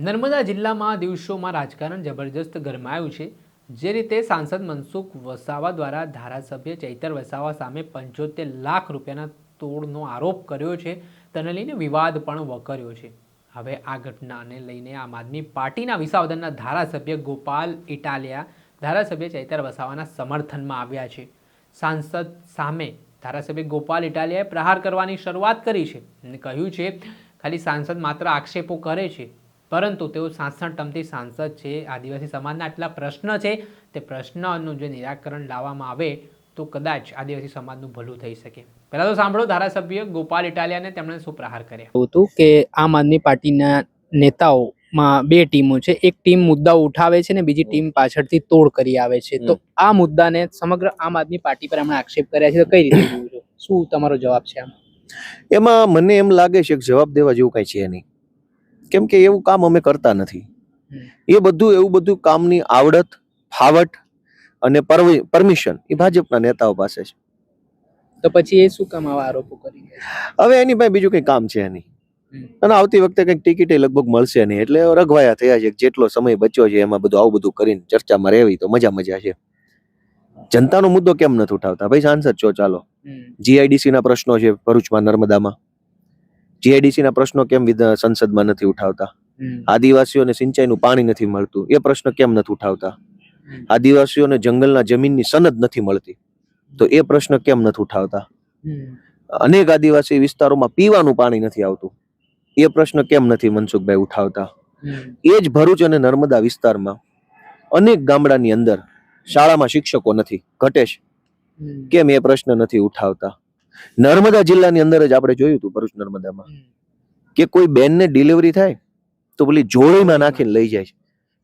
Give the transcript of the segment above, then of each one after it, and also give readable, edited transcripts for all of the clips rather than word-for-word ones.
નર્મદા જિલ્લામાં દિવસોમાં રાજકારણ જબરજસ્ત ગરમાયું છે। જે રીતે સાંસદ મનસુખ વસાવા દ્વારા ધારાસભ્ય ચૈતર વસાવા સામે 75 લાખ રૂપિયાના તોડનો આરોપ કર્યો છે, તેને લઈને વિવાદ પણ વકર્યો છે। હવે આ ઘટનાને લઈને આમ આદમી પાર્ટીના વિસાવદરના ધારાસભ્ય ગોપાલ ઇટાલિયા ધારાસભ્ય ચૈતર વસાવાના સમર્થનમાં આવ્યા છે। સાંસદ સામે ધારાસભ્ય ગોપાલ ઇટાલિયાએ પ્રહાર કરવાની શરૂઆત કરી છે અને કહ્યું છે ખાલી સાંસદ માત્ર આક્ષેપો કરે છે, પરંતુ તેઓ 66 ટર્મથી સાંસદ છે। આદિવાસી સમાજના આટલા પ્રશ્ન છે, તે પ્રશ્નનું જો નિરાકરણ લાવવામાં આવે તો કદાચ આદિવાસી સમાજનું ભલું થઈ શકે। પહેલા તો સાંભળો ધારાસભ્ય ગોપાલ ઇટાલિયાને તેમણે શું પ્રહાર કર્યા હતું કે આમ આદમી પાર્ટીના નેતાઓમાં બે ટીમો છે, એક ટીમ મુદ્દાઓ ઉઠાવે છે ને બીજી ટીમ પાછળથી તોડ કરી આવે છે। તો આ મુદ્દાને સમગ્ર આમ આદમી પાર્ટી પર એમણે આક્ષેપ કર્યા છે, તો કઈ રીતે જોવું છો? શું તમારો જવાબ છે આમ? એમાં મને એમ લાગે છે કે જવાબ દેવા જેવું કઈ છે નહીં, કેમ કે એવું કામ અમે કરતા નથી। એ બધું એવું બધું કામની આવડત, ફાવટ અને પરમિશન એ ભાજપના નેતાઓ પાસે છે। તો પછી એ શું કામ આવા આરોપો કરી રહ્યા? હવે એની પાસે બીજું કઈ કામ છે નહીં, અને આવતી વખતે કઈક ટિકિટ લગભગ મળશે નહીં, એટલે રઘવાયા થયા છે। જેટલો સમય બચ્યો છે એમાં બધું આવું બધું કરીને ચર્ચામાં રહેવી તો મજા છે। જનતાનો મુદ્દો કેમ નથી ઉઠાવતા? ભાઈ સાંસદ છો, ચાલો જીઆઈડીસી ના પ્રશ્નો છે ભરૂચમાં, નર્મદામાં જીઆઈડીસી ના પ્રશ્નો કેમ સંસદમાં નથી ઉઠાવતા? આદિવાસીઓને સિંચાઈનું પાણી નથી મળતું, એ પ્રશ્ન કેમ નથી ઉઠાવતા? આદિવાસીઓને જંગલના જમીનની સનદ નથી મળતી, તો એ પ્રશ્ન કેમ નથી ઉઠાવતા? અનેક આદિવાસી વિસ્તારોમાં પીવાનું પાણી નથી આવતું, એ પ્રશ્ન કેમ નથી મનસુખભાઈ ઉઠાવતા? એ જ ભરૂચ અને નર્મદા વિસ્તારમાં અનેક ગામડાની અંદર શાળામાં શિક્ષકો નથી, ઘટે છે, કેમ એ પ્રશ્ન નથી ઉઠાવતા? નર્મદા જિલ્લાની અંદર જ આપણે જોયું હતું, ભરૂચ નર્મદામાં, કે કોઈ બેનને ડિલિવરી થાય તો પેલી જોડીમાં નાખીને લઈ જાય છે,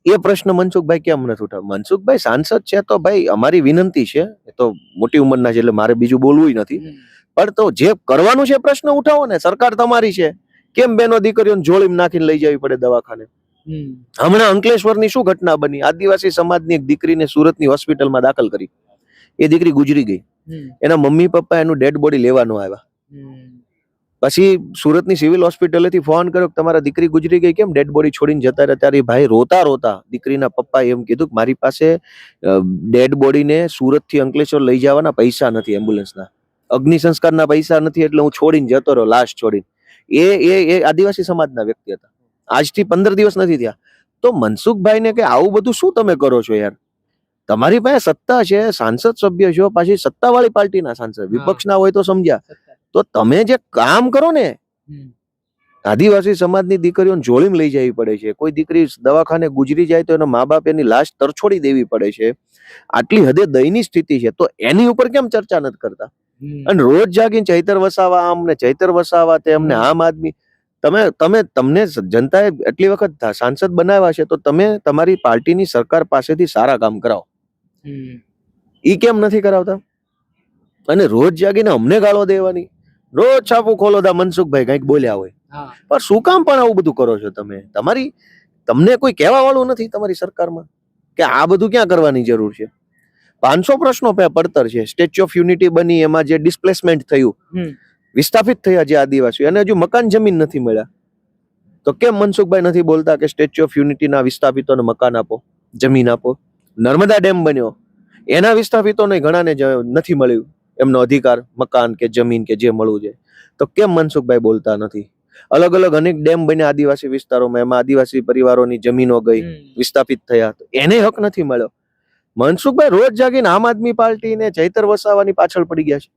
એ પ્રશ્ન મનસુખભાઈ કેમ નથી ઉઠાવતા? મનસુખભાઈ સાંસદ છે તો ભાઈ અમારી વિનંતી છે, એ તો મોટી ઉંમરના છે એટલે મારે બીજું બોલવું નથી, પણ તો જે કરવાનું છે પ્રશ્ન ઉઠાવો ને, સરકાર તમારી છે, કેમ બેનો દીકરીઓને જોડીમાં નાખીને લઈ જવી પડે દવાખાને? હમણાં અંકલેશ્વરની શું ઘટના બની? આદિવાસી સમાજની એક દીકરીને સુરતની હોસ્પિટલમાં દાખલ કરી, એ દીકરી ગુજરી ગઈ, એના મમ્મી પપ્પા એનું ડેડ બોડી લેવાનું આવ્યા, પછી સુરતની સિવિલ હોસ્પિટલેથી ફોન કર્યો કે તમારા દીકરી ગુજરી ગઈ, કેમ ડેડ બોડી છોડીને જતા રહ્યા? ત્યારે ભાઈ રોતા રોતા દીકરીના પપ્પાએ એમ કીધું કે મારી પાસે ડેડ બોડીને સુરતથી અંકલેશ્વર લઈ જવાના પૈસા નથી, એમ્બ્યુલન્સના અગ્નિ સંસ્કારના પૈસા નથી, એટલે હું છોડીને જતો રહ્યો, લાશ છોડીને। એ આદિવાસી સમાજના વ્યક્તિ હતા, આજથી 15 દિવસ નથી થયા। તો મનસુખભાઈને કે આવું બધું શું તમે કરો છો યાર? તમારી પાસે સત્તા છે, સાંસદ સભ્ય છો, પાછી સત્તાવાળી પાર્ટીના સાંસદ, વિપક્ષના હોય તો સમજ્યા, તો તમે જે કામ કરો ને, આદિવાસી સમાજની દીકરીઓને જોડીમાં લઈ જવી પડે છે, કોઈ દીકરી દવાખાને ગુજરી જાય તો એના મા બાપ એની લાશ તરછોડી દેવી પડે છે, આટલી હદે દયનીય સ્થિતિ છે, તો એની ઉપર કેમ ચર્ચા નથી કરતા? અને રોજ જાગીને ચૈતર વસાવા આમ ને ચૈતર વસાવા તેમને આમ આદમી, તમને જનતાએ એટલી વખત સાંસદ બનાવ્યા છે, તો તમે તમારી પાર્ટીની સરકાર પાસેથી સારા કામ કરાવો, ઈ કેમ નથી કરાવતા? અને રોજ જાગીને અમને ગાળો દેવાની, રોજ છાપું ખોલો દા મનસુખભાઈ કઈક બોલ્યા હોય, પણ શું કામ પણ આવું બધું કરો છો તમે? તમને કોઈ કહેવા વાળું નથી તમારી સરકારમાં કે આ બધું ક્યાં કરવાની જરૂર છે? 500 પ્રશ્નો પડતર છે, સ્ટેચ્યુ ઓફ યુનિટી બની, એમાં જે ડિસ્પ્લેસમેન્ટ થયું, વિસ્થાપિત થયા જે આદિવાસીઓ, અને હજુ મકાન જમીન નથી મળ્યા, તો કેમ મનસુખભાઈ નથી બોલતા કે સ્ટેચ્યુ ઓફ યુનિટીના વિસ્થાપિતોને મકાન આપો, જમીન આપો? નર્મદા ડેમ બન્યો, એના વિસ્થાપિતોને ઘણાને નથી મળ્યું એમનો અધિકાર, મકાન કે જમીન કે જે મળવું છે, તો કેમ મનસુખભાઈ બોલતા નથી? અલગ અલગ અનેક ડેમ બન્યા આદિવાસી વિસ્તારોમાં, એમાં આદિવાસી પરિવારોની જમીનો ગઈ, વિસ્થાપિત થયા, તો એને હક નથી મળ્યો। મનસુખભાઈ રોજ જાગીને આમ આદમી પાર્ટી ને ચૈતર વસાવાની પાછળ પડી ગયા છે।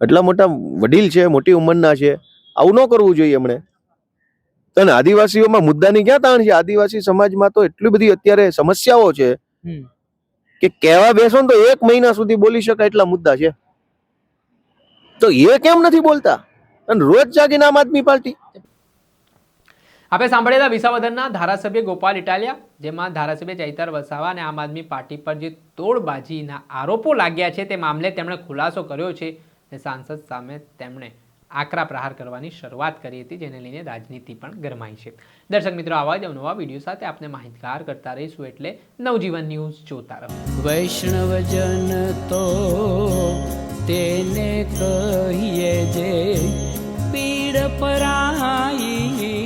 એટલા મોટા વડીલ છે, મોટી ઉંમરના છે, આવું ન કરવું જોઈએ એમણે। અને આદિવાસીઓમાં મુદ્દાની ક્યાં તાણ છે? આદિવાસી સમાજમાં તો એટલી બધી અત્યારે સમસ્યાઓ છે કે કહેવા બેસો ને તો 1 મહિના સુધી બોલી શકાય એટલા મુદ્દા છે, તો એ કેમ નથી બોલતા? અને રોજ જાગીને આમ આદમી પાર્ટી। આપણે સાંભળેલા વિસાવદરના ધારાસભ્ય ગોપાલ ઇટાલિયા, જેમાં ધારાસભ્ય ચૈતર વસાવા અને આમ આદમી પાર્ટી પર જે તોડબાજીના આરોપો લાગ્યા છે, તે મામલે તેમણે ખુલાસો કર્યો છે અને સાંસદ સામે તેમણે આકરા પ્રહાર કરવાની શરૂઆત કરી હતી, જેને લઈને રાજનીતિ પણ ગરમાઈ છે। દર્શક મિત્રો, આવા જ નવા વિડીયો સાથે આપને માહિતગાર કરતા રહીશું, એટલે નવજીવન ન્યૂઝ જોતા રહો। વૈષ્ણવજન તો તેને કહીએ જે પીડ પરાઈ।